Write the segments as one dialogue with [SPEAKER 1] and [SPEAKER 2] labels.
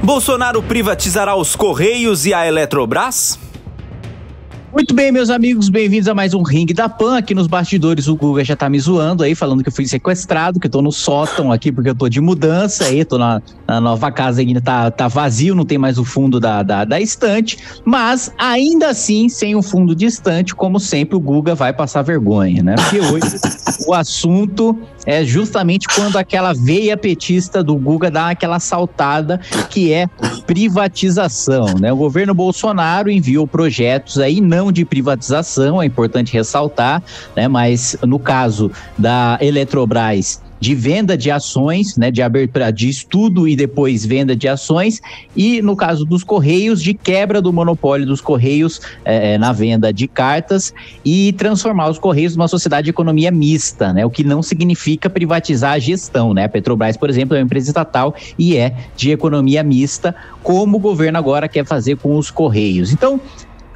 [SPEAKER 1] Bolsonaro privatizará os Correios e a Eletrobras?
[SPEAKER 2] Muito bem, meus amigos, bem-vindos a mais um Ringue da Pan. Aqui nos bastidores o Guga já tá me zoando aí, falando que eu fui sequestrado, que eu tô no sótão aqui porque eu tô de mudança aí, tô na nova casa ainda, tá vazio, não tem mais o fundo da estante, mas ainda assim, sem o fundo de estante, como sempre, o Guga vai passar vergonha, né? Porque hoje o assunto é justamente quando aquela veia petista do Guga dá aquela saltada, que é privatização, né? O governo Bolsonaro enviou projetos aí, não de privatização, é importante ressaltar, né? Mas no caso da Eletrobras, de venda de ações, né, de abertura de estudo e depois venda de ações, e no caso dos Correios, de quebra do monopólio dos Correios na venda de cartas e transformar os Correios numa sociedade de economia mista, né, o que não significa privatizar a gestão, né? A Petrobras, por exemplo, é uma empresa estatal e é de economia mista, como o governo agora quer fazer com os Correios. Então,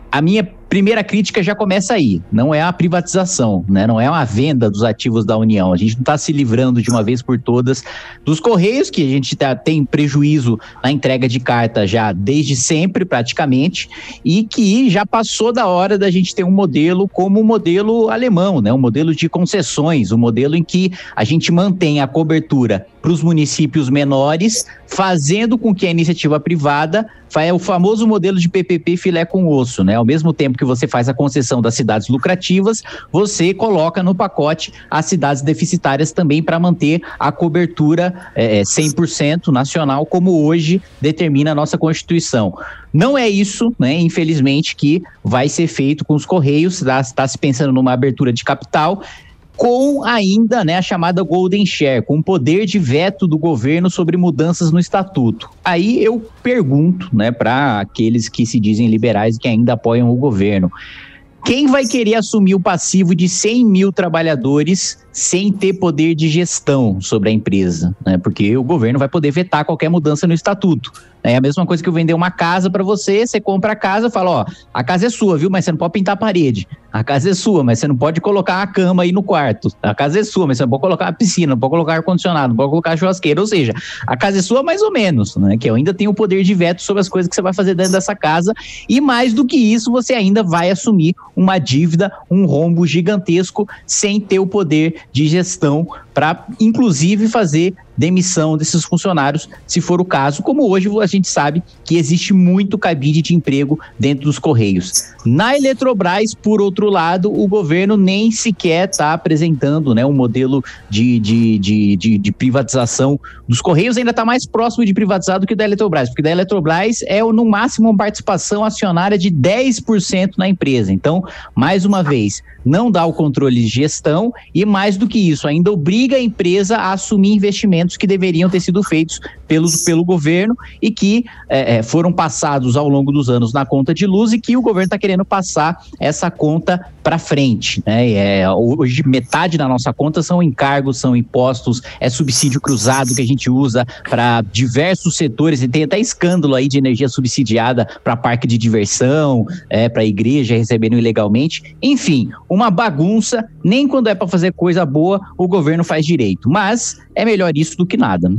[SPEAKER 2] a minha primeira crítica já começa aí, não é a privatização, né? Não é uma venda dos ativos da União, a gente não está se livrando de uma vez por todas dos Correios, que a gente tem prejuízo na entrega de carta já desde sempre praticamente, e que já passou da hora da gente ter um modelo como o modelo alemão, né? Um modelo de concessões, um modelo em que a gente mantém a cobertura para os municípios menores, fazendo com que a iniciativa privada é o famoso modelo de PPP filé com osso, né? Ao mesmo tempo que você faz a concessão das cidades lucrativas, você coloca no pacote as cidades deficitárias também para manter a cobertura 100% nacional, como hoje determina a nossa Constituição. Não é isso, né, infelizmente, que vai ser feito com os Correios, está se pensando numa abertura de capital, com ainda, né, a chamada Golden Share, com poder de veto do governo sobre mudanças no estatuto. Aí eu pergunto, né, para aqueles que se dizem liberais e que ainda apoiam o governo, quem vai querer assumir o passivo de 100 mil trabalhadores sem ter poder de gestão sobre a empresa, né? Porque o governo vai poder vetar qualquer mudança no estatuto. É a mesma coisa que eu vender uma casa para você compra a casa, fala, ó, a casa é sua, viu? Mas você não pode pintar a parede. A casa é sua, mas você não pode colocar a cama aí no quarto. A casa é sua, mas você não pode colocar a piscina, não pode colocar ar-condicionado, não pode colocar a churrasqueira. Ou seja, a casa é sua mais ou menos, né? Que eu ainda tenho o poder de veto sobre as coisas que você vai fazer dentro dessa casa. E mais do que isso, você ainda vai assumir uma dívida, um rombo gigantesco, sem ter o poder de gestão para, inclusive, fazer demissão desses funcionários, se for o caso, como hoje a gente sabe que existe muito cabide de emprego dentro dos Correios. Na Eletrobras, por outro lado, o governo nem sequer está apresentando, né, um modelo de privatização dos Correios, ainda está mais próximo de privatizar do que da Eletrobras, porque da Eletrobras é no máximo uma participação acionária de 10% na empresa. Então, mais uma vez, não dá o controle de gestão e, mais do que isso, ainda obriga a empresa a assumir investimentos que deveriam ter sido feitos pelo governo e que foram passados ao longo dos anos na conta de luz e que o governo está querendo passar essa conta para frente, né? Hoje metade da nossa conta são encargos, são impostos, é subsídio cruzado que a gente usa para diversos setores, e tem até escândalo aí de energia subsidiada para parque de diversão, para igreja receberem ilegalmente, enfim, uma bagunça. Nem quando é para fazer coisa boa o governo faz direito, mas é melhor isso do que nada, né?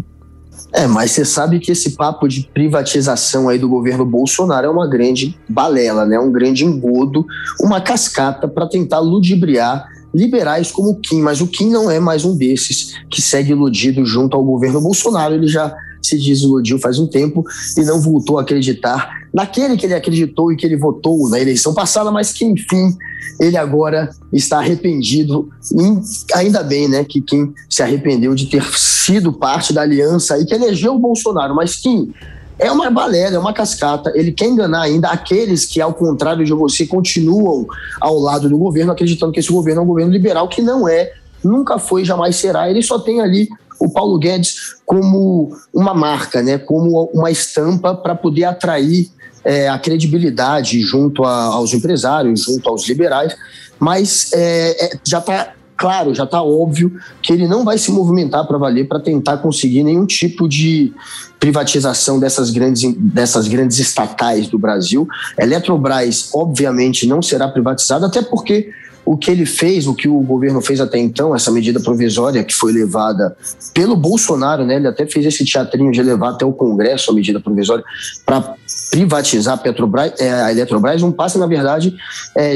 [SPEAKER 3] Mas você sabe que esse papo de privatização aí do governo Bolsonaro é uma grande balela, né? Um grande engodo, uma cascata para tentar ludibriar liberais como o Kim, mas o Kim não é mais um desses que segue iludido junto ao governo Bolsonaro. Ele já se desiludiu faz um tempo e não voltou a acreditar naquele que ele acreditou e que ele votou na eleição passada, mas que, enfim, ele agora está arrependido. E ainda bem, né, que Kim se arrependeu de ter sido parte da aliança aí que elegeu o Bolsonaro. Mas Kim é uma balela, é uma cascata. Ele quer enganar ainda aqueles que, ao contrário de você, continuam ao lado do governo, acreditando que esse governo é um governo liberal, que não é, nunca foi, jamais será. Ele só tem ali o Paulo Guedes como uma marca, né, como uma estampa para poder atrair a credibilidade junto aos empresários, junto aos liberais, mas já está claro, já está óbvio que ele não vai se movimentar para valer para tentar conseguir nenhum tipo de privatização dessas grandes estatais do Brasil. A Eletrobras, obviamente, não será privatizada, até porque o que ele fez, o que o governo fez até então, essa medida provisória que foi levada pelo Bolsonaro, né? Ele até fez esse teatrinho de levar até o Congresso a medida provisória para privatizar a Eletrobras, não passa, na verdade,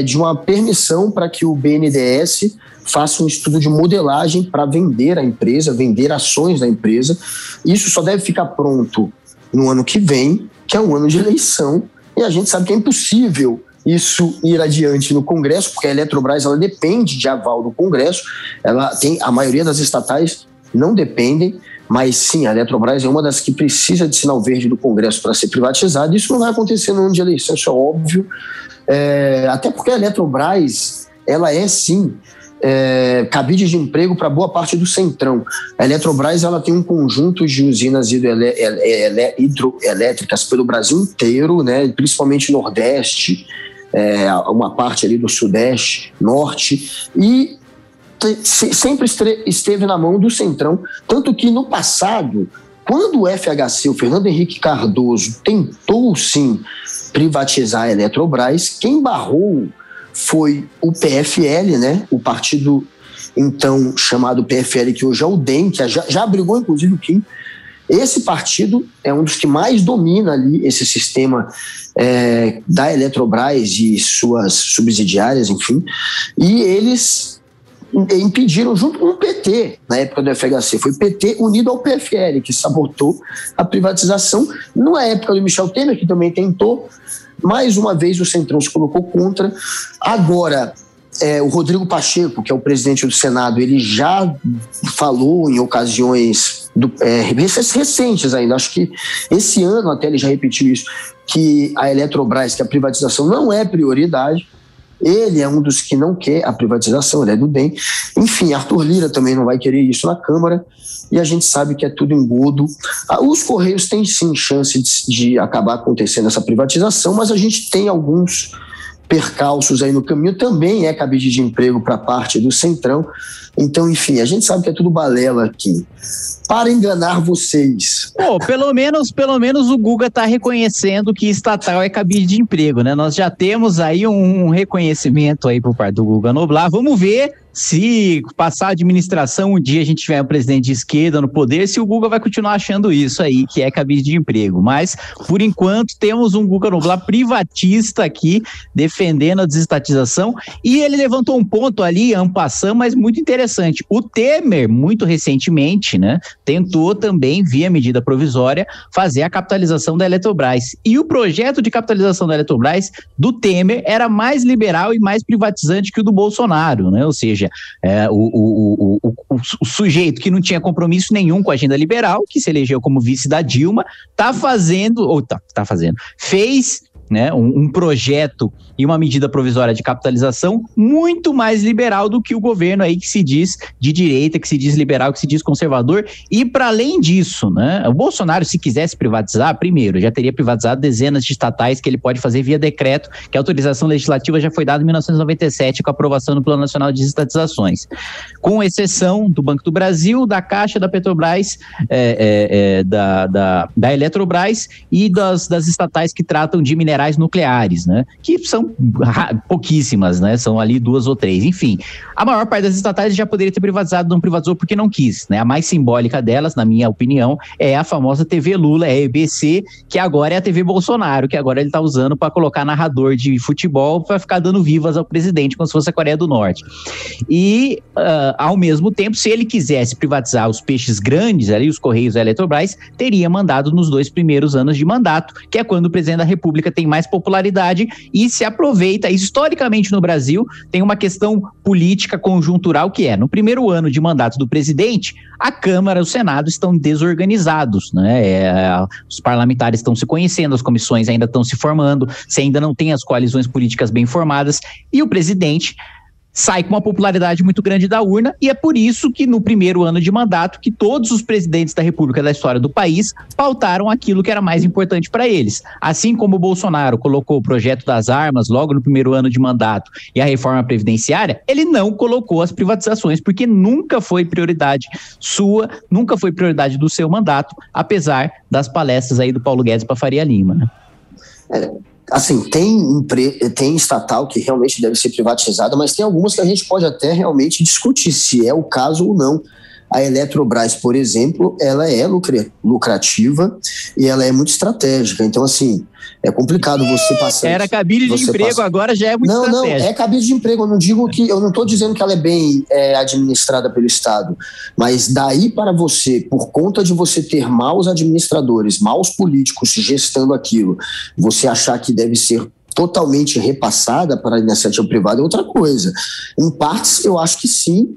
[SPEAKER 3] de uma permissão para que o BNDES faça um estudo de modelagem para vender a empresa, vender ações da empresa. Isso só deve ficar pronto no ano que vem, que é um ano de eleição, e a gente sabe que é impossível isso ir adiante no Congresso, porque a Eletrobras ela depende de aval do Congresso, a maioria das estatais não dependem, mas sim, a Eletrobras é uma das que precisa de sinal verde do Congresso para ser privatizada. Isso não vai acontecer no ano de eleição, isso é óbvio, até porque a Eletrobras ela é sim cabide de emprego para boa parte do Centrão. A Eletrobras ela tem um conjunto de usinas hidroelétricas pelo Brasil inteiro, né, principalmente Nordeste, uma parte ali do Sudeste, Norte, e sempre esteve na mão do Centrão, tanto que no passado, quando o FHC, o Fernando Henrique Cardoso, tentou sim privatizar a Eletrobras, quem barrou foi o PFL, né? O partido então chamado PFL, que hoje é o DEM, que já abrigou inclusive o Kim. Esse partido é um dos que mais domina ali esse sistema da Eletrobras e suas subsidiárias, enfim, e eles impediram junto com o PT, na época do FHC, foi o PT unido ao PFL, que sabotou a privatização, na época do Michel Temer, que também tentou. Mais uma vez o Centrão se colocou contra. Agora, o Rodrigo Pacheco, que é o presidente do Senado, ele já falou em ocasiões recentes ainda, acho que esse ano até ele já repetiu isso, que a Eletrobras, que a privatização não é prioridade. Ele é um dos que não quer a privatização, ele é do DEM. Enfim, Arthur Lira também não vai querer isso na Câmara, e a gente sabe que é tudo engodo. Os Correios têm sim chance de acabar acontecendo essa privatização, mas a gente tem alguns percalços aí no caminho, também é cabide de emprego para parte do Centrão. Então, enfim, a gente sabe que é tudo balela aqui, para enganar vocês.
[SPEAKER 2] Pelo menos o Guga está reconhecendo que estatal é cabide de emprego, né? Nós já temos aí um reconhecimento aí por parte do Guga Noblar. Vamos ver se passar a administração, um dia a gente tiver um presidente de esquerda no poder, se o Guga vai continuar achando isso aí, que é cabide de emprego. Mas, por enquanto, temos um Guga Noblar privatista aqui, defendendo a desestatização, e ele levantou um ponto ali, en passant, mas muito interessante. O Temer, muito recentemente, né, tentou também, via medida provisória, fazer a capitalização da Eletrobras. E o projeto de capitalização da Eletrobras do Temer era mais liberal e mais privatizante que o do Bolsonaro, né? Ou seja, o sujeito que não tinha compromisso nenhum com a agenda liberal, que se elegeu como vice da Dilma, fez, né, um projeto e uma medida provisória de capitalização muito mais liberal do que o governo aí que se diz de direita, que se diz liberal, que se diz conservador. E para além disso, né, o Bolsonaro, se quisesse privatizar, primeiro, já teria privatizado dezenas de estatais que ele pode fazer via decreto, que a autorização legislativa já foi dada em 1997 com a aprovação do Plano Nacional de Desestatizações, com exceção do Banco do Brasil, da Caixa, da Petrobras, da Eletrobras e das estatais que tratam de minerais nucleares, né, que são pouquíssimas, né? São ali 2 ou 3. Enfim, a maior parte das estatais já poderia ter privatizado, não privatizou porque não quis, né? A mais simbólica delas, na minha opinião, é a famosa TV Lula, é a EBC, que agora é a TV Bolsonaro, que agora ele tá usando para colocar narrador de futebol para ficar dando vivas ao presidente, como se fosse a Coreia do Norte. E, ao mesmo tempo, se ele quisesse privatizar os peixes grandes ali, os Correios e a Eletrobras, teria mandado nos 2 primeiros anos de mandato, que é quando o presidente da República tem mais popularidade e se aproveita. Historicamente no Brasil tem uma questão política conjuntural que no primeiro ano de mandato do presidente, a Câmara e o Senado estão desorganizados, né? Os parlamentares estão se conhecendo, as comissões ainda estão se formando, você ainda não tem as coalizões políticas bem formadas, e o presidente sai com uma popularidade muito grande da urna, e é por isso que no primeiro ano de mandato que todos os presidentes da República da história do país pautaram aquilo que era mais importante para eles. Assim como o Bolsonaro colocou o projeto das armas logo no primeiro ano de mandato e a reforma previdenciária, ele não colocou as privatizações, porque nunca foi prioridade sua, nunca foi prioridade do seu mandato, apesar das palestras aí do Paulo Guedes para Faria Lima, né?
[SPEAKER 3] Assim, tem estatal que realmente deve ser privatizada, mas tem algumas que a gente pode até realmente discutir se é o caso ou não. A Eletrobras, por exemplo, ela é lucrativa e ela é muito estratégica. Então, assim, é complicado você passar...
[SPEAKER 2] Era cabide de emprego, agora já é muito estratégica. Não, é cabide de emprego. Eu não estou dizendo que ela é bem administrada pelo Estado, mas daí para você, por conta de você ter maus administradores, maus políticos gestando aquilo, você achar que deve ser totalmente repassada para a iniciativa privada é outra coisa. Em partes, eu acho que sim.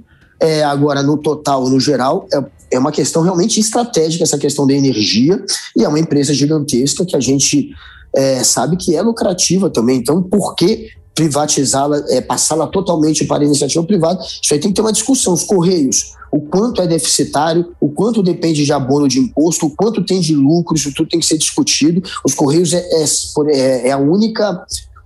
[SPEAKER 2] Agora, no total, no geral, é uma questão realmente estratégica, essa questão da energia, e é uma empresa gigantesca que a gente sabe que é lucrativa também. Então, por que privatizá-la, passá-la totalmente para a iniciativa privada? Isso aí tem que ter uma discussão. Os Correios, o quanto é deficitário, o quanto depende de abono de imposto, o quanto tem de lucro, isso tudo tem que ser discutido. Os Correios é o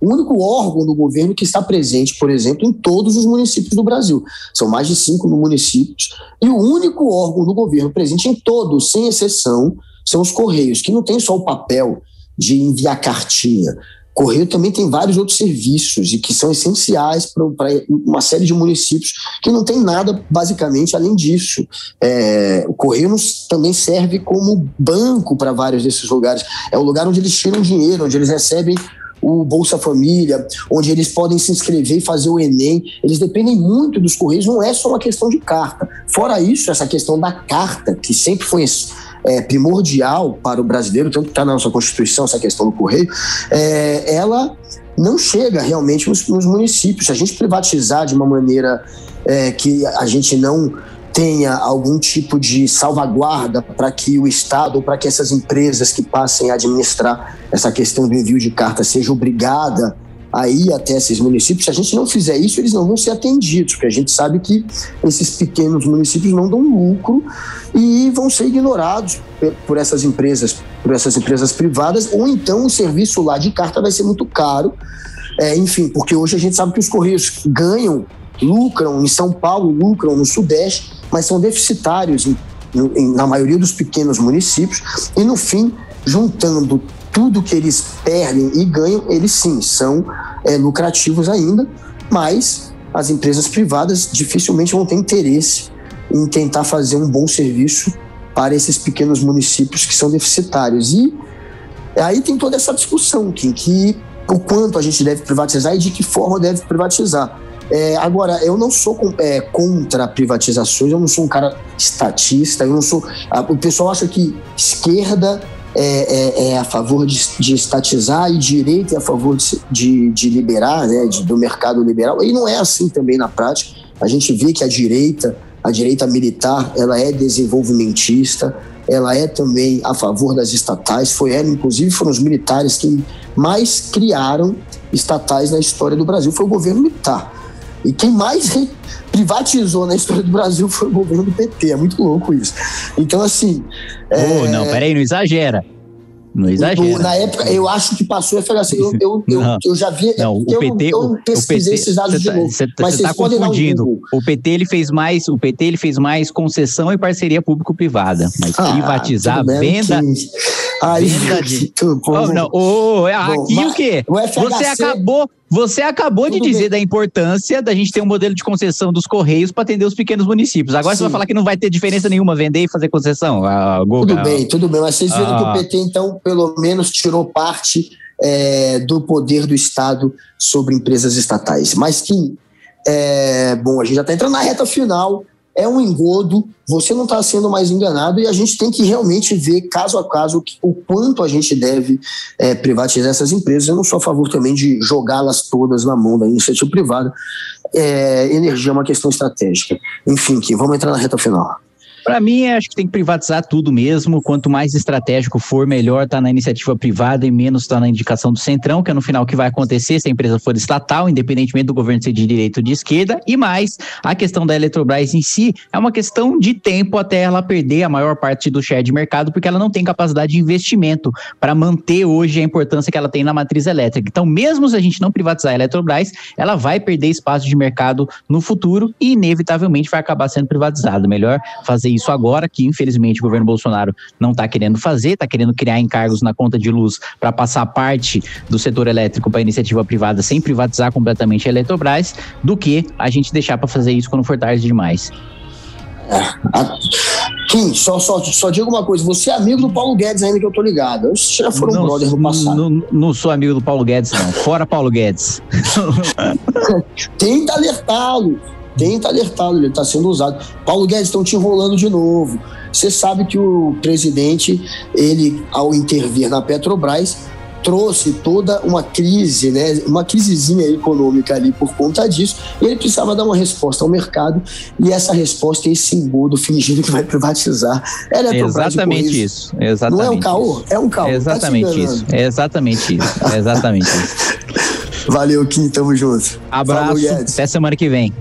[SPEAKER 2] único órgão do governo que está presente, por exemplo, em todos os municípios do Brasil. São mais de 5 municípios. E o único órgão do governo presente em todos, sem exceção, são os Correios, que não tem só o papel de enviar cartinha. O Correio também tem vários outros serviços e que são essenciais para uma série de municípios que não tem nada, basicamente, além disso. O Correio também serve como banco para vários desses lugares. É o lugar onde eles tiram dinheiro, onde eles recebem o Bolsa Família, onde eles podem se inscrever e fazer o Enem. Eles dependem muito dos Correios, não é só uma questão de carta. Fora isso, essa questão da carta, que sempre foi primordial para o brasileiro, tanto que está na nossa Constituição, essa questão do Correio, ela não chega realmente nos municípios. Se a gente privatizar de uma maneira que a gente não tenha algum tipo de salvaguarda para que o Estado ou para que essas empresas que passem a administrar essa questão do envio de carta seja obrigada a ir até esses municípios, se a gente não fizer isso, eles não vão ser atendidos, porque a gente sabe que esses pequenos municípios não dão lucro e vão ser ignorados por essas empresas privadas, ou então o serviço lá de carta vai ser muito caro, enfim, porque hoje a gente sabe que os Correios lucram em São Paulo, lucram no Sudeste, mas são deficitários na maioria dos pequenos municípios, e no fim, juntando tudo que eles perdem e ganham, eles sim são lucrativos ainda, mas as empresas privadas dificilmente vão ter interesse em tentar fazer um bom serviço para esses pequenos municípios que são deficitários. E aí tem toda essa discussão, Kim, que o quanto a gente deve privatizar e de que forma deve privatizar. Agora, eu não sou contra privatizações, eu não sou um cara estatista, eu não sou... O pessoal acha que esquerda é a favor de estatizar e direita é a favor de liberar, né, do mercado liberal, e não é assim também na prática. A gente vê que a direita militar, ela é desenvolvimentista, ela é também a favor das estatais, inclusive foram os militares que mais criaram estatais na história do Brasil, foi o governo militar. E quem mais privatizou na história do Brasil foi o governo do PT. É muito louco isso. Então, assim... Não, peraí, não exagera. Não exagera.
[SPEAKER 3] Na época, eu acho que passou a assim, eu já vi...
[SPEAKER 2] Não, eu pesquisei esses dados de novo. Você está confundindo. O PT ele fez mais concessão e parceria público-privada. Mas privatizar, venda... Aqui o quê? Você acabou de dizer da importância da gente ter um modelo de concessão dos Correios para atender os pequenos municípios. Agora você vai falar que não vai ter diferença nenhuma vender e fazer concessão?
[SPEAKER 3] Tudo bem. Mas vocês viram que o PT, então, pelo menos tirou parte do poder do Estado sobre empresas estatais. Mas que, a gente já está entrando na reta final. É um engodo, você não está sendo mais enganado e a gente tem que realmente ver caso a caso o quanto a gente deve privatizar essas empresas. Eu não sou a favor também de jogá-las todas na mão da iniciativa privada. Energia é uma questão estratégica. Enfim, vamos entrar na reta final.
[SPEAKER 2] Para mim, acho que tem que privatizar tudo mesmo. Quanto mais estratégico for, melhor tá na iniciativa privada e menos tá na indicação do Centrão, que é no final o que vai acontecer se a empresa for estatal, independentemente do governo ser de direita ou de esquerda. E mais, a questão da Eletrobras em si é uma questão de tempo até ela perder a maior parte do share de mercado, porque ela não tem capacidade de investimento para manter hoje a importância que ela tem na matriz elétrica. Então, mesmo se a gente não privatizar a Eletrobras, ela vai perder espaço de mercado no futuro e inevitavelmente vai acabar sendo privatizada. Melhor fazer isso agora, que infelizmente o governo Bolsonaro não está querendo fazer, está querendo criar encargos na conta de luz para passar parte do setor elétrico para a iniciativa privada sem privatizar completamente a Eletrobras, do que a gente deixar para fazer isso quando for tarde demais.
[SPEAKER 3] Kim, só digo uma coisa, você é amigo do Paulo Guedes ainda, que eu tô ligado. Vocês já foram brothers no passado.
[SPEAKER 2] Não sou amigo do Paulo Guedes, não. Fora Paulo Guedes.
[SPEAKER 3] Tenta alertá-lo, ele está sendo usado. Paulo Guedes, estão te enrolando de novo. Você sabe que o presidente, ele, ao intervir na Petrobras, trouxe toda uma crise, né? Uma crisezinha econômica ali por conta disso, e ele precisava dar uma resposta ao mercado, e essa resposta é esse engodo fingindo que vai privatizar.
[SPEAKER 2] Exatamente isso.
[SPEAKER 3] Não é um caô? É um caô.
[SPEAKER 2] Exatamente isso. Exatamente isso.
[SPEAKER 3] Valeu, Kim, tamo junto.
[SPEAKER 2] Abraço, até semana que vem.